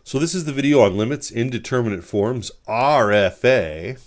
So this is the video on limits, indeterminate forms, RFA,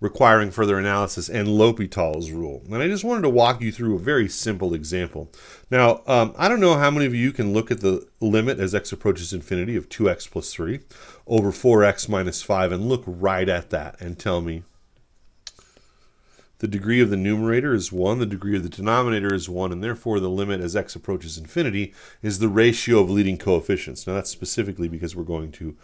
requiring further analysis, and L'Hopital's rule. And I just wanted to walk you through a very simple example. Now, I don't know how many of you can look at the limit as x approaches infinity of 2x plus 3 over 4x minus 5 and look right at that and tell me the degree of the numerator is 1, the degree of the denominator is 1, and therefore the limit as x approaches infinity is the ratio of leading coefficients. Now that's specifically because we're going to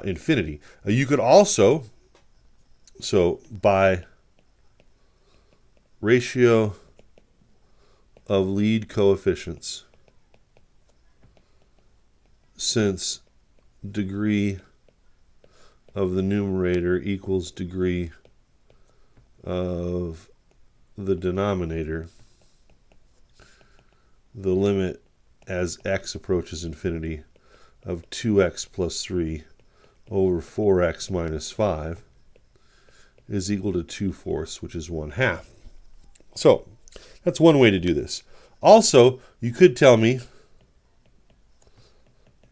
infinity. You could also, so by ratio of lead coefficients, since degree of the numerator equals degree of the denominator, the limit as x approaches infinity of 2x plus 3 over 4x minus 5 is equal to 2/4, which is 1/2. So that's one way to do this. Also, you could tell me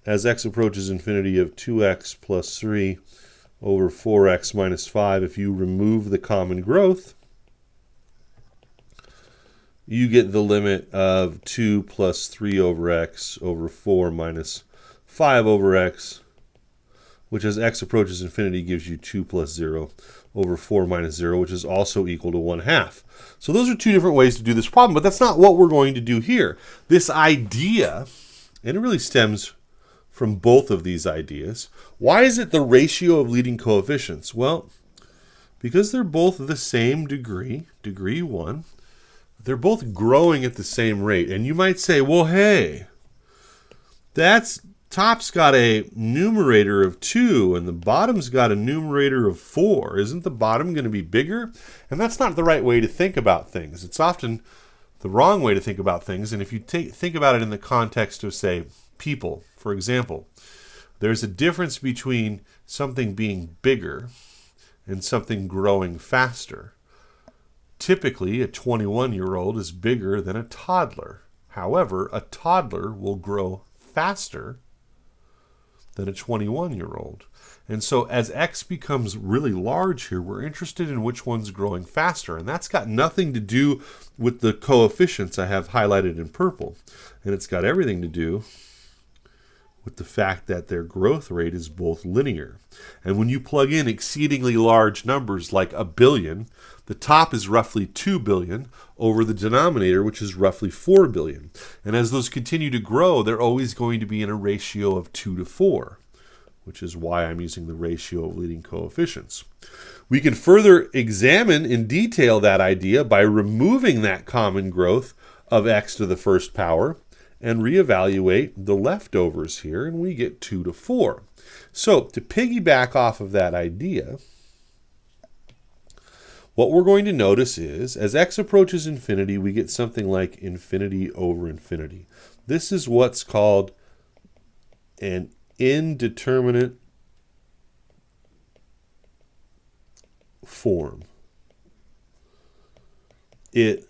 as x approaches infinity of 2x plus 3 over 4x minus 5, if you remove the common growth, you get the limit of 2 plus 3 over x over 4 minus 5 over x, which as x approaches infinity gives you 2 plus 0 over 4 minus 0, which is also equal to 1/2. So those are two different ways to do this problem, but that's not what we're going to do here. This idea, and it really stems from both of these ideas. Why is it the ratio of leading coefficients? Well, because they're both the same degree, degree 1, they're both growing at the same rate. And you might say, well, hey, top's got a numerator of 2 and the bottom's got a numerator of 4. Isn't the bottom going to be bigger? And that's not the right way to think about things. It's often the wrong way to think about things. And if you think about it in the context of, say, people, for example, there's a difference between something being bigger and something growing faster. Typically, a 21-year-old is bigger than a toddler. However, a toddler will grow faster than a 21-year-old. And so as x becomes really large here, we're interested in which one's growing faster. And that's got nothing to do with the coefficients I have highlighted in purple. And it's got everything to do with the fact that their growth rate is both linear. And when you plug in exceedingly large numbers like a billion, the top is roughly 2 billion over the denominator, which is roughly 4 billion. And as those continue to grow, they're always going to be in a ratio of 2 to 4, which is why I'm using the ratio of leading coefficients. We can further examine in detail that idea by removing that common growth of x to the first power and reevaluate the leftovers here, and we get 2 to 4. So to piggyback off of that idea, what we're going to notice is as x approaches infinity, we get something like infinity over infinity. This is what's called an indeterminate form. It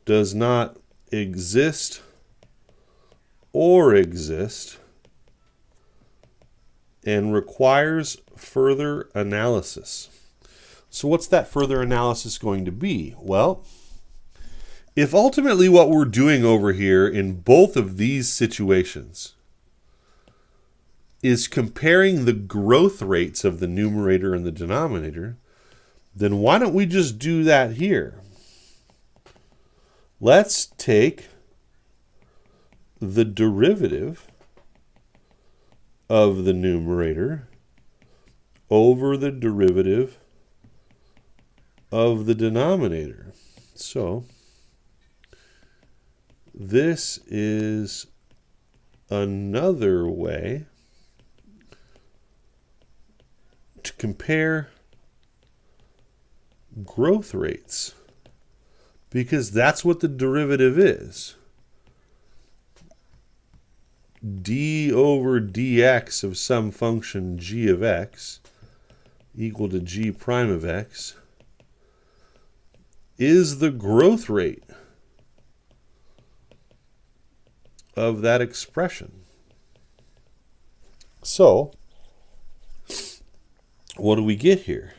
does not exist or exist and requires further analysis. So what's that further analysis going to be? Well, if ultimately what we're doing over here in both of these situations is comparing the growth rates of the numerator and the denominator, then why don't we just do that here? Let's take the derivative of the numerator over the derivative of the denominator. So this is another way to compare growth rates, because that's what the derivative is. D over dx of some function g of x equal to g prime of x is the growth rate of that expression. So, what do we get here?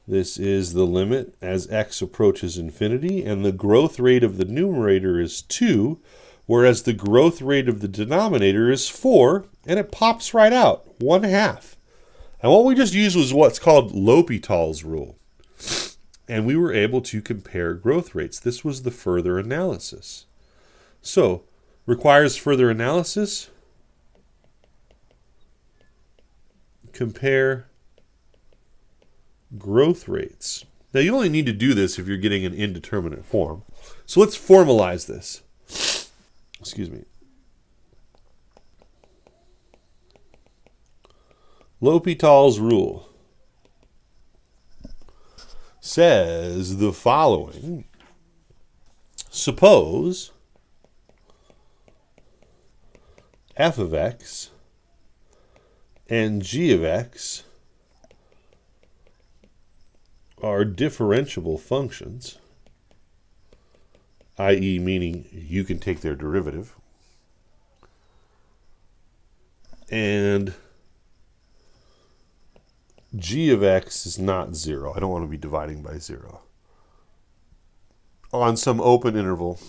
This is the limit as x approaches infinity, and the growth rate of the numerator is 2, whereas the growth rate of the denominator is 4, and it pops right out, 1/2. And what we just used was what's called L'Hopital's rule. And we were able to compare growth rates. This was the further analysis. So, requires further analysis. Compare growth rates. Now, you only need to do this if you're getting an indeterminate form. So let's formalize this. Excuse me. L'Hopital's rule says the following. Suppose f of x and g of x are differentiable functions, i.e. meaning you can take their derivative, and g of x is not 0. I don't want to be dividing by 0. On some open interval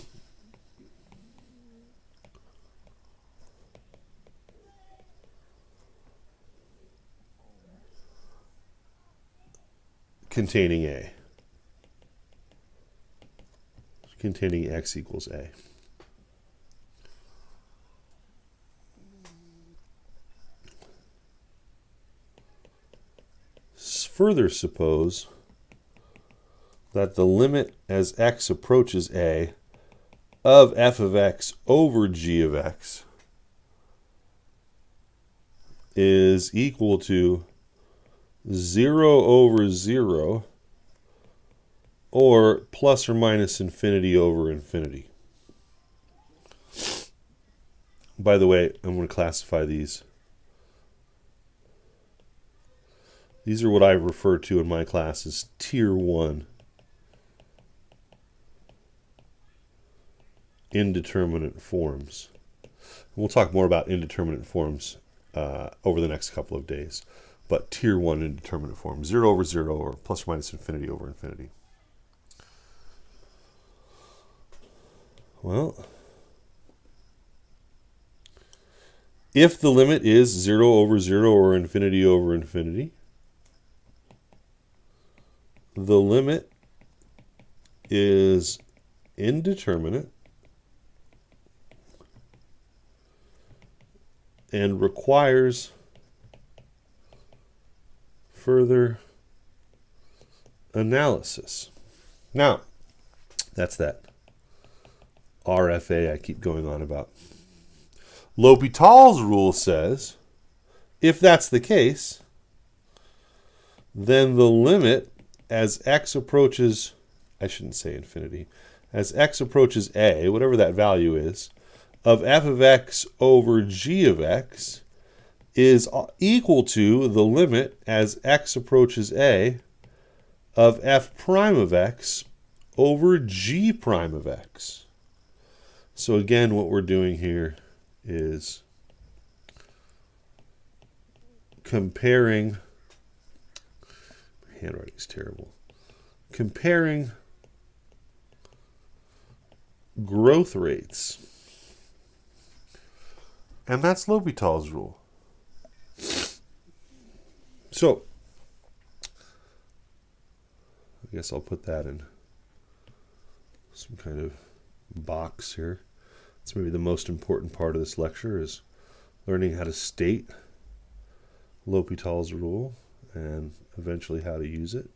containing a, containing x equals a. Further, suppose that the limit as x approaches a of f of x over g of x is equal to 0 over 0 or plus or minus infinity over infinity. By the way, I'm going to classify these. These are what I refer to in my class as Tier 1 indeterminate forms. We'll talk more about indeterminate forms over the next couple of days. But Tier 1 indeterminate form, 0 over 0 or plus or minus infinity over infinity. Well, if the limit is 0 over 0 or infinity over infinity, the limit is indeterminate and requires further analysis. Now, that's that RFA I keep going on about. L'Hopital's rule says, if that's the case, then the limit as x approaches, I shouldn't say infinity, as x approaches a, whatever that value is, of f of x over g of x is equal to the limit as x approaches a of f prime of x over g prime of x. So again, what we're doing here is comparing, handwriting's terrible, comparing growth rates. And that's L'Hopital's rule. So, I guess I'll put that in some kind of box here. It's maybe the most important part of this lecture is learning how to state L'Hopital's rule and eventually how to use it.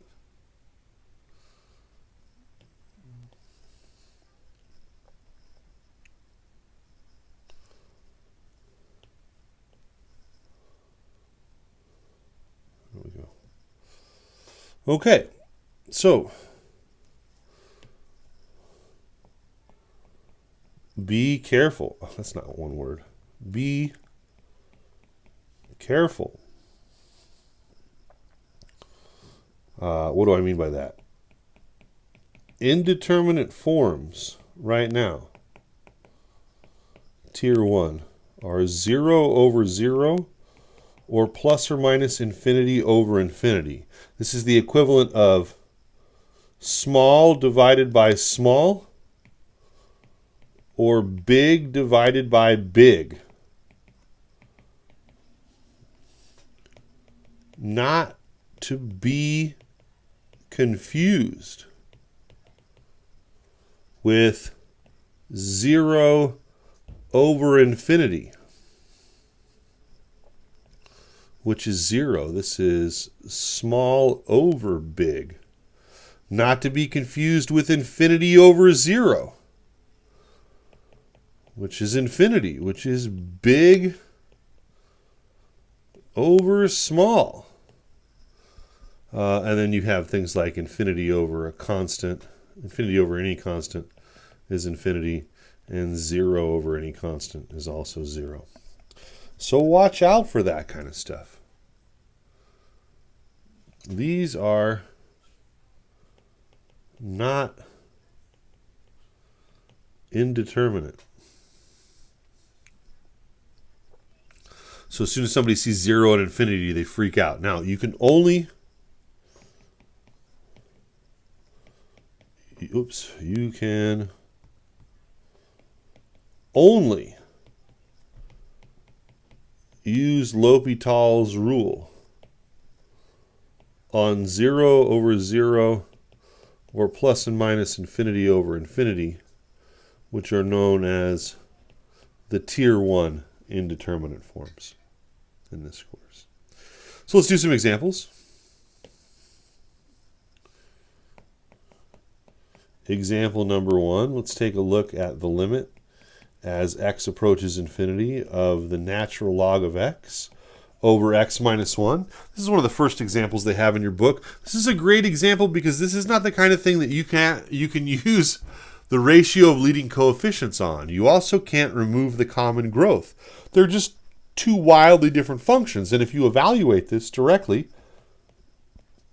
There we go. Okay, so be careful. Oh, that's not one word. Be careful. What do I mean by that? Indeterminate forms right now, Tier 1, are 0 over 0 or plus or minus infinity over infinity. This is the equivalent of small divided by small or big divided by big. Not to be confused with 0 over infinity, which is 0. This is small over big. Not to be confused with infinity over 0, which is infinity, which is big over small. And then you have things like infinity over a constant. Infinity over any constant is infinity, and 0 over any constant is also 0. So watch out for that kind of stuff. These are not indeterminate. So as soon as somebody sees 0 and infinity, they freak out. Now, you can only you can only use L'Hopital's rule on 0 over 0 or plus and minus infinity over infinity, which are known as the tier 1 indeterminate forms in this course. So let's do some examples. Example number 1, let's take a look at the limit as x approaches infinity of the natural log of x over x minus 1. This is one of the first examples they have in your book. This is a great example because this is not the kind of thing that you can use the ratio of leading coefficients on. You also can't remove the common growth. They're just two wildly different functions, and if you evaluate this directly,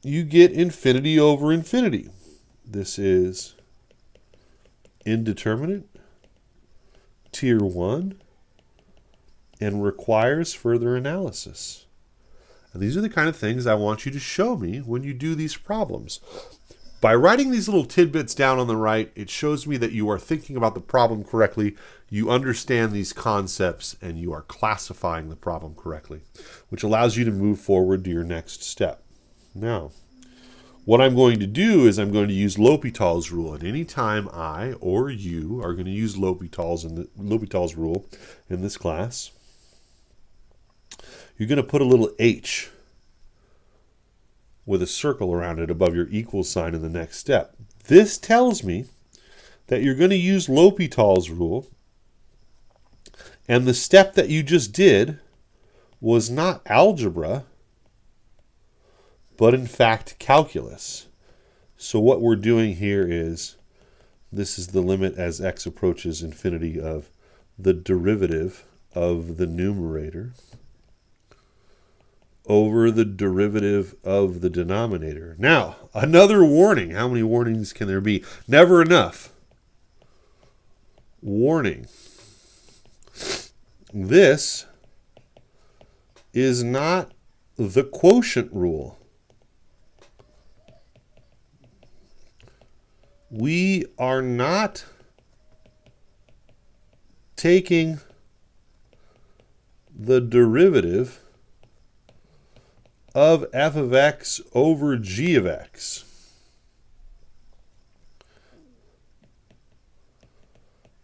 you get infinity over infinity. This is indeterminate, tier 1, and requires further analysis. And these are the kind of things I want you to show me when you do these problems. By writing these little tidbits down on the right, it shows me that you are thinking about the problem correctly, you understand these concepts, and you are classifying the problem correctly, which allows you to move forward to your next step. Now, what I'm going to do is I'm going to use L'Hopital's rule, and anytime I or you are going to use L'Hopital's rule in this class, you're going to put a little h with a circle around it above your equal sign in the next step. This tells me that you're going to use L'Hopital's rule, and the step that you just did was not algebra, but in fact calculus. So what we're doing here is, this is the limit as x approaches infinity of the derivative of the numerator over the derivative of the denominator. Now, another warning. How many warnings can there be? Never enough. Warning. This is not the quotient rule. We are not taking the derivative of f of x over g of x.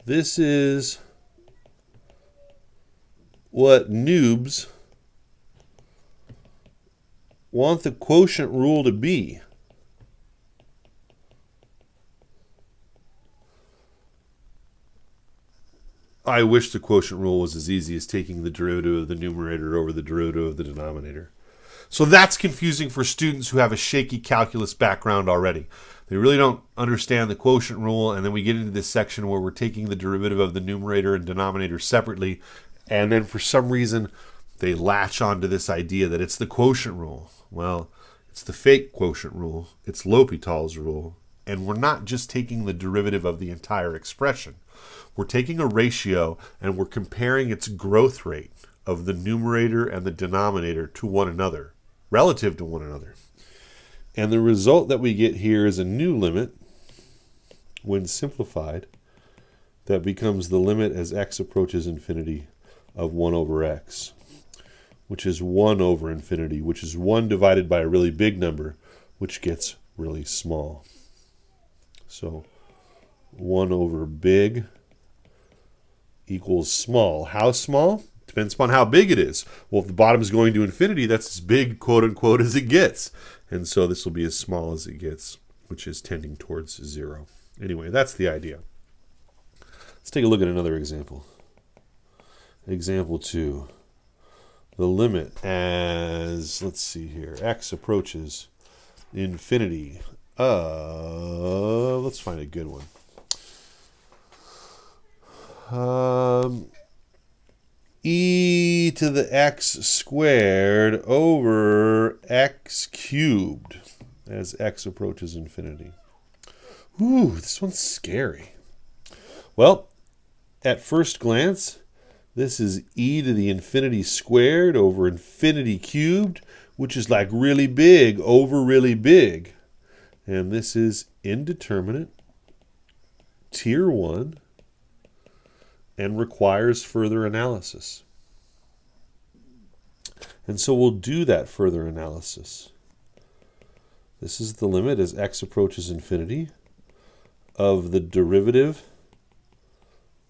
This is what noobs want the quotient rule to be. I wish the quotient rule was as easy as taking the derivative of the numerator over the derivative of the denominator. So that's confusing for students who have a shaky calculus background already. They really don't understand the quotient rule, and then we get into this section where we're taking the derivative of the numerator and denominator separately, and then for some reason they latch onto this idea that it's the quotient rule. Well, it's the fake quotient rule. It's L'Hopital's rule. And we're not just taking the derivative of the entire expression. we're taking a ratio and we're comparing its growth rate of the numerator and the denominator to one another, relative to one another. And the result that we get here is a new limit, when simplified, that becomes the limit as x approaches infinity of 1 over x, which is 1 over infinity, which is 1 divided by a really big number, which gets really small. So 1 over big equals small. How small? Depends upon how big it is. Well, if the bottom is going to infinity, that's as big, quote unquote, as it gets. And so this will be as small as it gets, which is tending towards 0. Anyway, that's the idea. Let's take a look at another example. Example 2. The limit as, let's see here, x approaches infinity of, let's find a good one. E to the x squared over x cubed as x approaches infinity. Ooh, this one's scary. Well, at first glance, this is e to the infinity squared over infinity cubed, which is like really big over really big. And this is indeterminate, tier 1, and requires further analysis. And so we'll do that further analysis. This is the limit as x approaches infinity of the derivative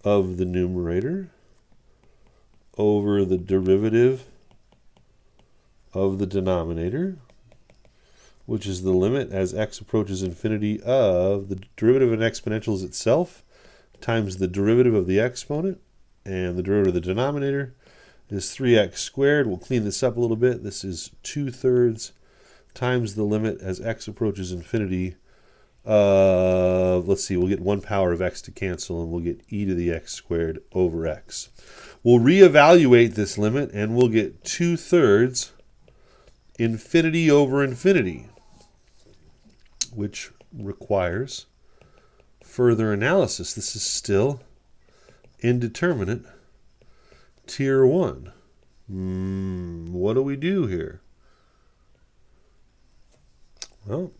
of the numerator over the derivative of the denominator, which is the limit as x approaches infinity of the derivative of an exponential is itself times the derivative of the exponent, and the derivative of the denominator is 3x squared. We'll clean this up a little bit. This is 2/3 times the limit as x approaches infinity of, let's see, we'll get 1 power of x to cancel, and we'll get e to the x squared over x. We'll reevaluate this limit, and we'll get 2/3 infinity over infinity, which requires further analysis. This is still indeterminate, tier 1. What do we do here? Well,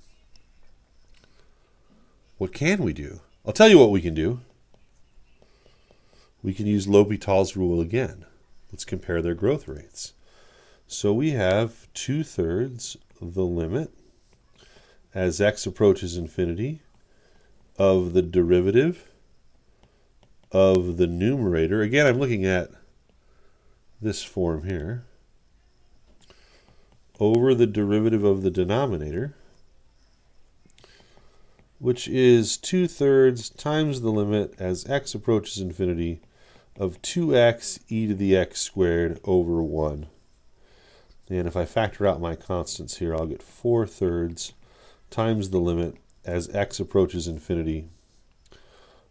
what can we do? I'll tell you what we can do. We can use L'Hopital's rule again. Let's compare their growth rates. So we have 2/3 the limit as x approaches infinity of the derivative of the numerator. Again, I'm looking at this form here, over the derivative of the denominator, which is 2/3 times the limit as x approaches infinity of 2x e to the x squared over 1. And if I factor out my constants here, I'll get 4/3 times the limit as x approaches infinity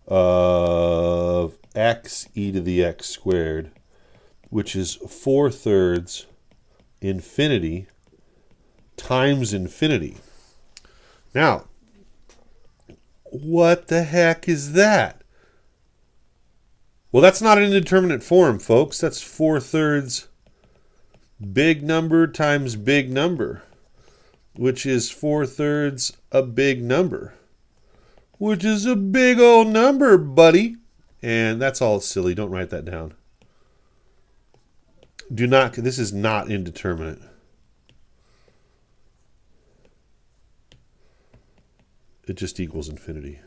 of x e to the x squared, which is 4/3 infinity times infinity. Now, what the heck is that? Well, that's not an indeterminate form, folks. That's 4/3 big number times big number, which is 4/3 a big number, which is a big old number, buddy. And that's all silly. Don't write that down. This is not indeterminate. It just equals infinity.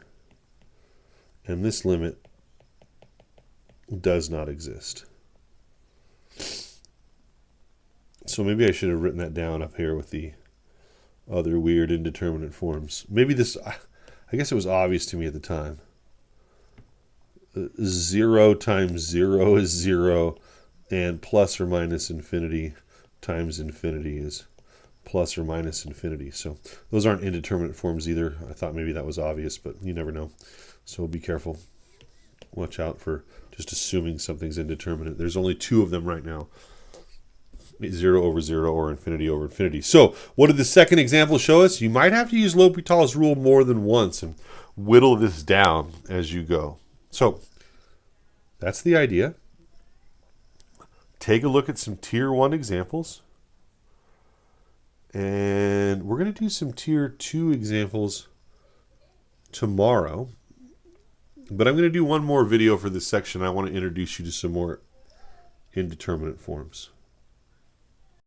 And this limit does not exist. So maybe I should have written that down up here with the other weird indeterminate forms. Maybe this, I guess it was obvious to me at the time. 0 times 0 is 0, and plus or minus infinity times infinity is plus or minus infinity. So those aren't indeterminate forms either. I thought maybe that was obvious, but you never know. So be careful. Watch out for just assuming something's indeterminate. There's only 2 of them right now. 0 over 0 or infinity over infinity. So what did the second example show us? You might have to use L'Hopital's rule more than once and whittle this down as you go. So That's the idea. Take a look at some tier 1 examples. And we're going to do some tier 2 examples tomorrow. But I'm going to do one more video for this section. I want to introduce you to some more indeterminate forms.